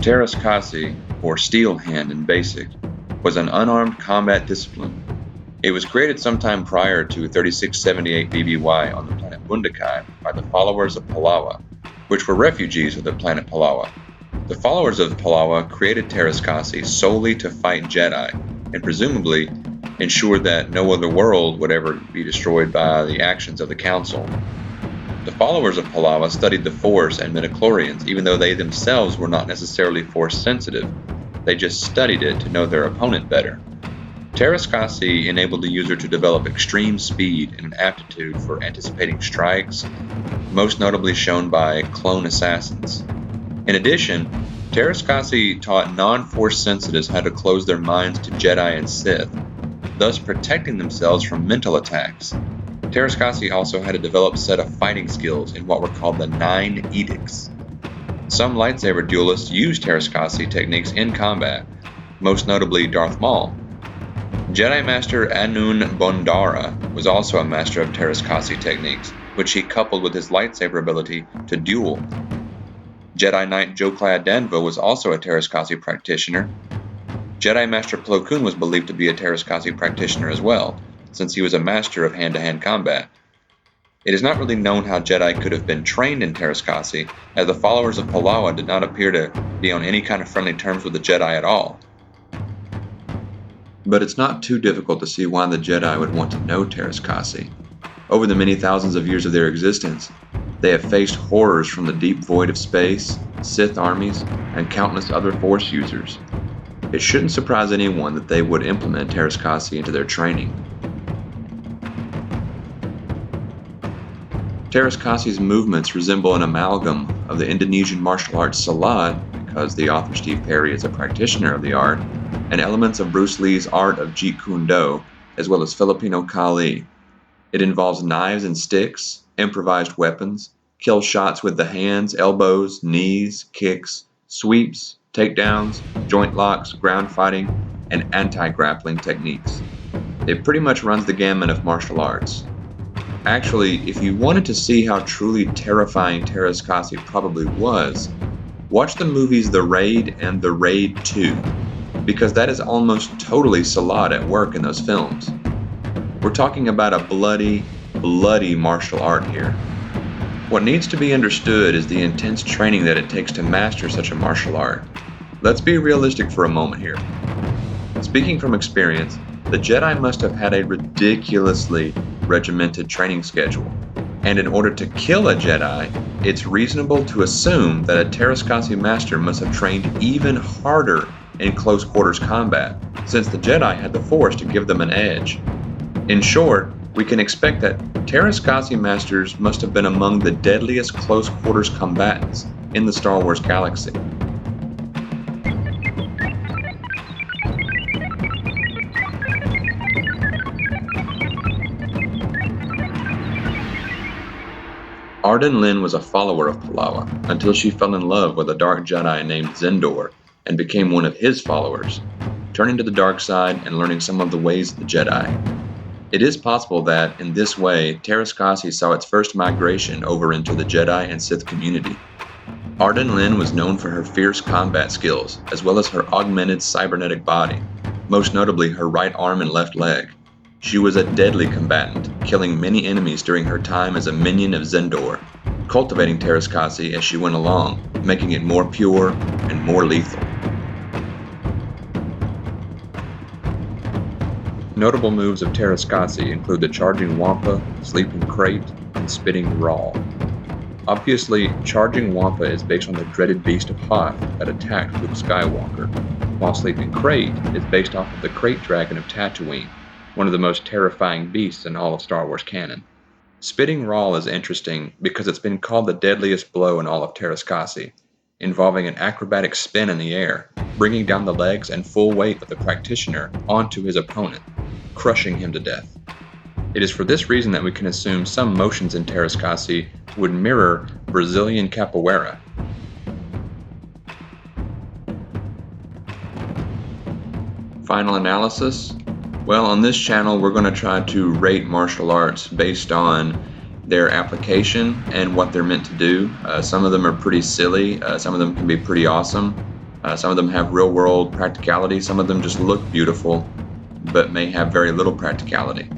Teras Kasi, or Steel Hand in basic, was an unarmed combat discipline. It was created sometime prior to 3678 BBY on the planet Bundakai by the followers of Palawa, which were refugees of the planet Palawa. The followers of Palawa created Teras Kasi solely to fight Jedi, and presumably ensure that no other world would ever be destroyed by the actions of the Council. The followers of Palawa studied the Force and midichlorians, even though they themselves were not necessarily Force sensitive. They just studied it to know their opponent better. Teras Kasi enabled the user to develop extreme speed and an aptitude for anticipating strikes, most notably shown by clone assassins. In addition, Teras Kasi taught non-Force sensitives how to close their minds to Jedi and Sith, thus protecting themselves from mental attacks. Teras Kasi also had a developed set of fighting skills in what were called the 9 Edicts. Some lightsaber duelists use Teras Kasi techniques in combat, most notably Darth Maul. Jedi Master Anun Bondara was also a master of Teras Kasi techniques, which he coupled with his lightsaber ability to duel. Jedi Knight Joklai Danvo was also a Teras Kasi practitioner. Jedi Master Plo Koon was believed to be a Teras Kasi practitioner as well, since he was a master of hand-to-hand combat. It is not really known how Jedi could have been trained in Teras Kasi, as the followers of Palawa did not appear to be on any kind of friendly terms with the Jedi at all. But it's not too difficult to see why the Jedi would want to know Teras Kasi. Over the many thousands of years of their existence, they have faced horrors from the deep void of space, Sith armies, and countless other Force users. It shouldn't surprise anyone that they would implement Teras Kasi into their training. Teras Kasi's movements resemble an amalgam of the Indonesian martial art Silat, because the author Steve Perry is a practitioner of the art, and elements of Bruce Lee's art of Jeet Kune Do, as well as Filipino Kali. It involves knives and sticks, improvised weapons, kill shots with the hands, elbows, knees, kicks, sweeps, takedowns, joint locks, ground fighting, and anti-grappling techniques. It pretty much runs the gamut of martial arts. Actually, if you wanted to see how truly terrifying Teras Kasi probably was, watch the movies The Raid and The Raid 2, because that is almost totally Silat at work in those films. We're talking about a bloody, bloody martial art here. What needs to be understood is the intense training that it takes to master such a martial art. Let's be realistic for a moment here. Speaking from experience, the Jedi must have had a ridiculously regimented training schedule, and in order to kill a Jedi, it's reasonable to assume that a Teras Kasi master must have trained even harder in close quarters combat, since the Jedi had the Force to give them an edge. In short, we can expect that Teras Kasi masters must have been among the deadliest close quarters combatants in the Star Wars galaxy. Arden Lin was a follower of Palawa until she fell in love with a dark Jedi named Zendor and became one of his followers, turning to the dark side and learning some of the ways of the Jedi. It is possible that, in this way, Teras Kasi saw its first migration over into the Jedi and Sith community. Arden Lin was known for her fierce combat skills, as well as her augmented cybernetic body, most notably her right arm and left leg. She was a deadly combatant, killing many enemies during her time as a minion of Zendor, cultivating Teras Kasi as she went along, making it more pure and more lethal. Notable moves of Teras Kasi include the Charging Wampa, Sleeping Crate, and Spitting Raw. Obviously, Charging Wampa is based on the dreaded beast of Hoth that attacked Luke Skywalker, while Sleeping Crate is based off of the Crate Dragon of Tatooine, one of the most terrifying beasts in all of Star Wars canon. Spitting Raw is interesting because it's been called the deadliest blow in all of Teras Kasi, involving an acrobatic spin in the air, bringing down the legs and full weight of the practitioner onto his opponent, crushing him to death. It is for this reason that we can assume some motions in Teras Kasi would mirror Brazilian capoeira. Final analysis? Well, on this channel, we're going to try to rate martial arts based on their application and what they're meant to do. Some of them are pretty silly. Some of them can be pretty awesome. Some of them have real-world practicality. Some of them just look beautiful, but may have very little practicality.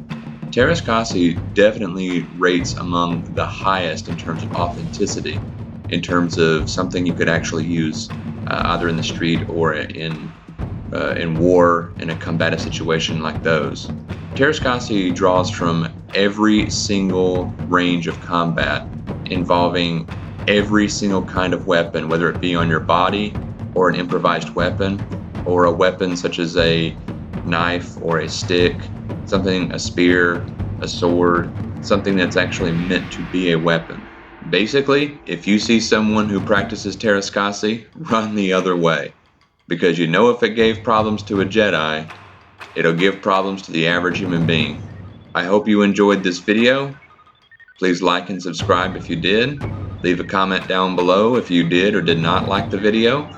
Teras Kasi definitely rates among the highest in terms of authenticity, in terms of something you could actually use either in the street or in war, in a combative situation like those. Teras Kasi draws from every single range of combat involving every single kind of weapon, whether it be on your body or an improvised weapon, or a weapon such as a knife or a stick, a spear, a sword, something that's actually meant to be a weapon. Basically, if you see someone who practices Teras Kasi, run the other way. Because you know if it gave problems to a Jedi, it'll give problems to the average human being. I hope you enjoyed this video. Please like and subscribe if you did. Leave a comment down below if you did or did not like the video.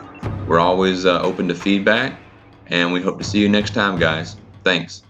We're always open to feedback, and we hope to see you next time, guys. Thanks.